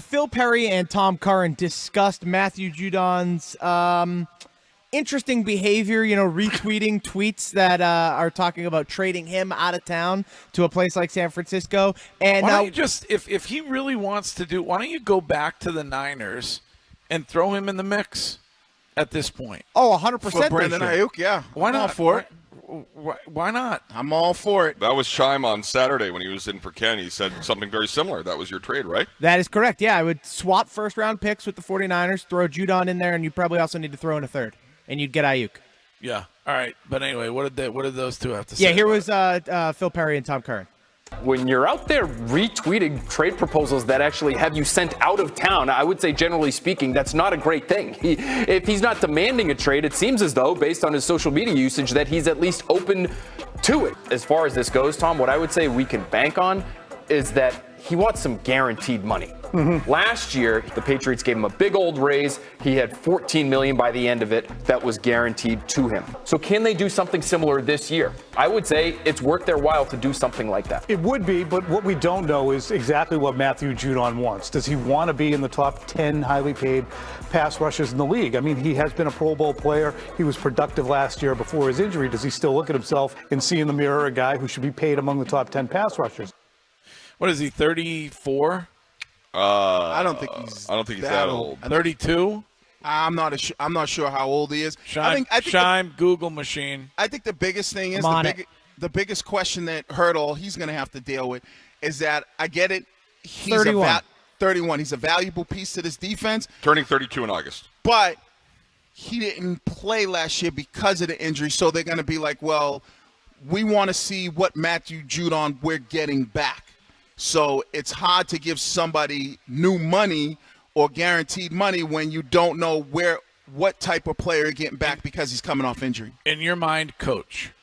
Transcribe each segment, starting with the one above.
Phil Perry and Tom Curran discussed Matthew Judon's interesting behavior, retweeting tweets that are talking about trading him out of town to a place like San Francisco. And why don't you just, if he really wants to do, why don't you go back to the Niners and throw him in the mix at this point? Oh, 100%. For Brandon Ayuk, yeah. Why not? For it. Why not? I'm all for it. That was Scheim on Saturday when he was in for Ken. He said something very similar. That was your trade, right? That is correct. Yeah, I would swap first-round picks with the 49ers, throw Judon in there, and you probably also need to throw in a third, and you'd get Ayuk. Yeah. All right. But anyway, what did those two have to say? Yeah, here was Phil Perry and Tom Curran. When you're out there retweeting trade proposals that actually have you sent out of town, I would say, generally speaking, that's not a great thing. If he's not demanding a trade, it seems as though, based on his social media usage, that he's at least open to it. As far as this goes, Tom, what I would say we can bank on is that he wants some guaranteed money. Last year, the Patriots gave him a big old raise. He had $14 million by the end of it that was guaranteed to him. So can they do something similar this year? I would say it's worth their while to do something like that. It would be, but what we don't know is exactly what Matthew Judon wants. Does he want to be in the top 10 highly paid pass rushers in the league? I mean, he has been a Pro Bowl player. He was productive last year before his injury. Does he still look at himself and see in the mirror a guy who should be paid among the top 10 pass rushers? What is he, 34? I don't think he's that old. 32? I'm not sure how old he is. Scheim, Google machine. I think the biggest thing is the biggest question that hurdle he's going to have to deal with is that I get it. He's 31. 31. He's a valuable piece to this defense. Turning 32 in August. But he didn't play last year because of the injury, so they're going to be like, well, we want to see what Matthew Judon we're getting back. So it's hard to give somebody new money or guaranteed money when you don't know what type of player you're getting back because he's coming off injury. In your mind, coach,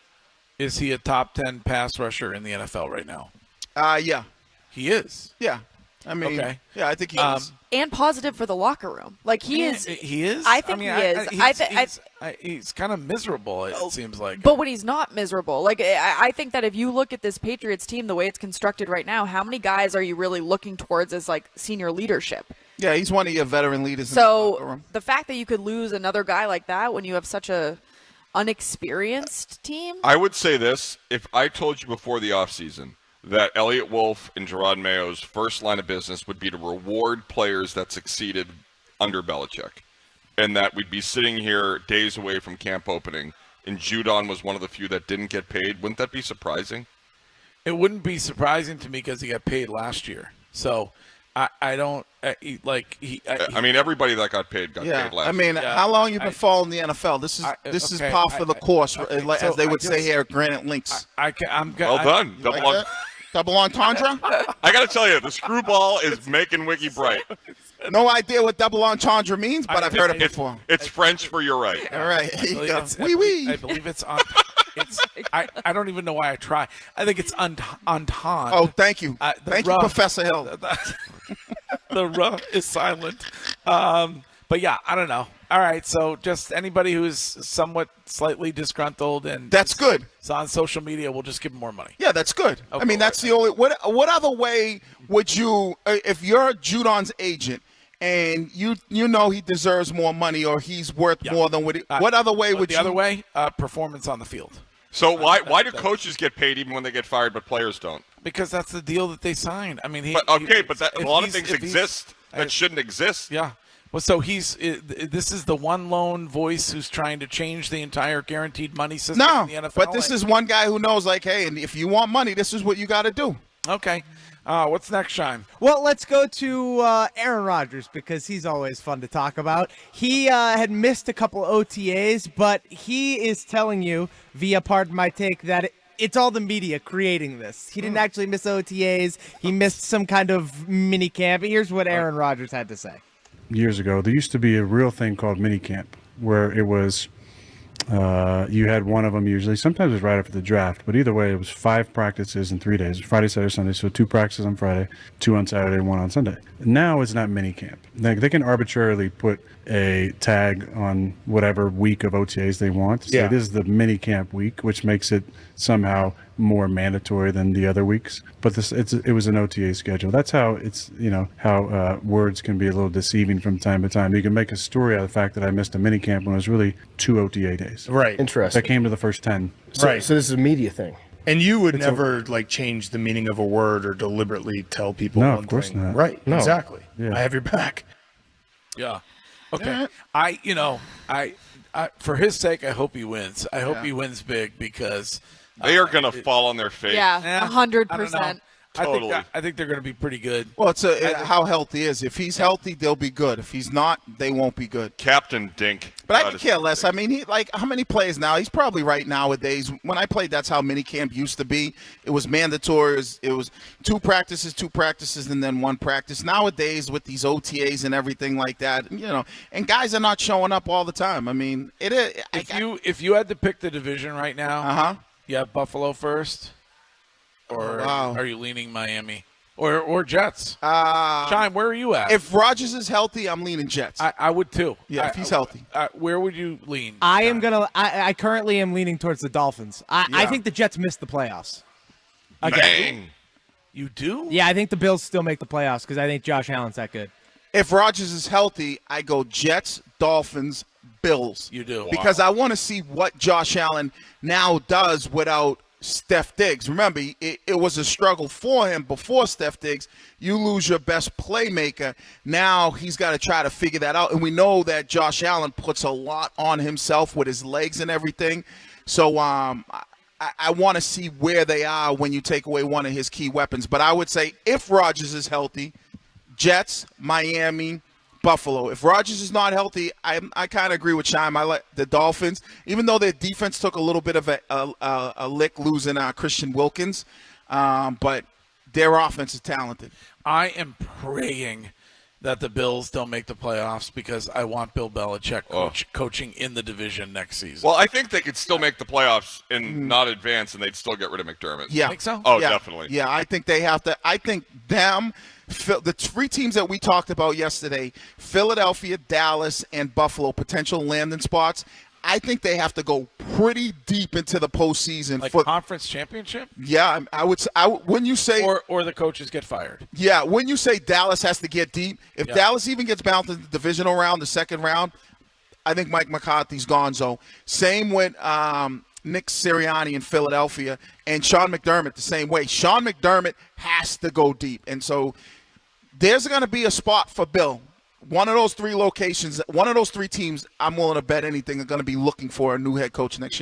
is he a top 10 pass rusher in the NFL right now? Yeah. He is? Yeah. I mean, okay. Yeah, I think he is. And positive for the locker room. Like, he is. He is? I think he is. He's kind of miserable, it seems like. But when he's not miserable, like, I think that if you look at this Patriots team, the way it's constructed right now, how many guys are you really looking towards as, like, senior leadership? Yeah, he's one of your veteran leaders in the locker room. The fact that you could lose another guy like that when you have such a unexperienced team? I would say this. If I told you before the offseason that Elliott Wolf and Gerard Mayo's first line of business would be to reward players that succeeded under Belichick, and that we'd be sitting here days away from camp opening, and Judon was one of the few that didn't get paid, wouldn't that be surprising? It wouldn't be surprising to me because he got paid last year. So I don't like he. I mean, everybody that got paid got paid last. I mean, year. how long you been following the NFL? This is par for the course, as they would say here at Granite Links. I'm well done. Double entendre? I got to tell you, the screwball is making Wiki bright. No idea what double entendre means, but I've heard it before. It's French for you're right. All right. Here you go. I believe it's on. I don't even know why I try. I think it's entendre. Oh, thank you. Thank you, Professor Hill. The "r" is silent. But yeah, I don't know. All right, so just anybody who's somewhat slightly disgruntled and that's good. It's on social media. We'll just give them more money. Yeah, that's good. Okay, I mean, that's the only. What other way would you, if you're Judon's agent and you know he deserves more money or he's worth more than what other way would you? The other way, performance on the field. So why do coaches get paid even when they get fired, but players don't? Because that's the deal that they signed. I mean, a lot of things exist that shouldn't exist. Yeah. Well, so this is the one lone voice who's trying to change the entire guaranteed money system in the NFL. But this is one guy who knows, like, hey, and if you want money, this is what you got to do. Okay. What's next, Scheim? Well, let's go to Aaron Rodgers because he's always fun to talk about. He had missed a couple OTAs, but he is telling you, via Pardon My Take, that it's all the media creating this. He didn't actually miss OTAs. He missed some kind of mini camp. Here's what Aaron Rodgers had to say. Years ago, there used to be a real thing called minicamp where it was you had one of them usually. Sometimes it was right after the draft, but either way, it was 5 practices in 3 days, Friday, Saturday, Sunday. So 2 practices on Friday, 2 on Saturday, 1 on Sunday. Now it's not minicamp. They can arbitrarily put a tag on whatever week of OTAs they want. So this is the minicamp week, which makes it somehow more mandatory than the other weeks. But it was an OTA schedule. That's how how words can be a little deceiving from time to time. You can make a story out of the fact that I missed a minicamp when it was really 2 OTA days. Right. Interesting. That came to the first 10. Right. So this is a media thing. And you would never change the meaning of a word or deliberately tell people No, one of course thing. not. Right. No. Exactly. Yeah. I have your back. Yeah. Okay. I for his sake, I hope he wins. I hope he wins big because They are going to fall on their face. Yeah, 100%. Totally. I think they're going to be pretty good. Well, it's how healthy is. If he's healthy, they'll be good. If he's not, they won't be good. Captain Dink. But I could care less. I mean, how many plays now? He's probably right nowadays. When I played, that's how minicamp used to be. It was mandatory. It was 2 practices, and then 1 practice. Nowadays, with these OTAs and everything like that, and guys are not showing up all the time. I mean, it is. If you had to pick the division right now, you have Buffalo first, or are you leaning Miami or Jets? Shine, where are you at? If Rodgers is healthy, I'm leaning Jets. I would too. Yeah, if he's healthy. Where would you lean? I currently am leaning towards the Dolphins. I think the Jets missed the playoffs. Bang. You do? Yeah, I think the Bills still make the playoffs because I think Josh Allen's that good. If Rodgers is healthy, I go Jets, Dolphins, Bills. You do. Because I want to see what Josh Allen now does without Steph Diggs. Remember, it was a struggle for him before Steph Diggs. You lose your best playmaker. Now he's got to try to figure that out. And we know that Josh Allen puts a lot on himself with his legs and everything. So I want to see where they are when you take away one of his key weapons. But I would say if Rodgers is healthy, Jets, Miami, Buffalo. If Rodgers is not healthy, I kind of agree with Shime. I like the Dolphins, even though their defense took a little bit of a lick losing Christian Wilkins, but their offense is talented. I am praying that the Bills don't make the playoffs because I want Bill Belichick coaching in the division next season. Well, I think they could still make the playoffs and not advance, and they'd still get rid of McDermott. Yeah. Think so? Oh, yeah. definitely. Yeah, I think they have to. I think the 3 teams that we talked about yesterday, Philadelphia, Dallas, and Buffalo, potential landing spots, I think they have to go pretty deep into the postseason. Like conference championship? Yeah, I would. When you say or the coaches get fired. Yeah, when you say Dallas has to get deep, if Dallas even gets bounced in the divisional round, the second round, I think Mike McCarthy's gonzo. Same with Nick Sirianni in Philadelphia and Sean McDermott the same way. Sean McDermott has to go deep, and so there's going to be a spot for Bill. One of those 3 locations, one of those 3 teams, I'm willing to bet anything are going to be looking for a new head coach next year.